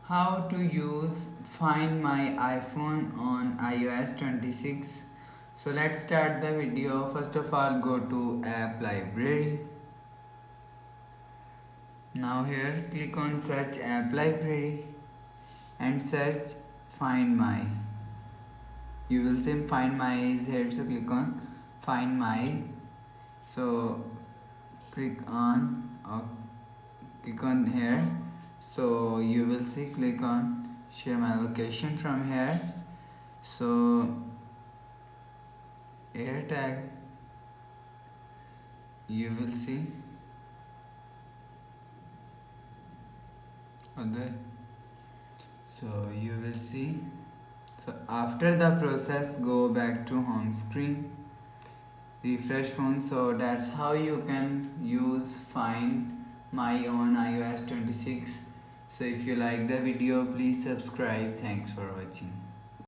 How to use Find My iPhone on iOS 26. So let's start the video. First of all, go to app library. Now here click on search app library and search Find My. You will see Find My is here, so click on Find My. So click on here, so you will see click on share my location from here. So air tag, you will see other, so you will see. So after the process, go back to home screen, refresh phone. So that's how you can use Find My on iOS 26. So if you like the video, please subscribe. Thanks for watching.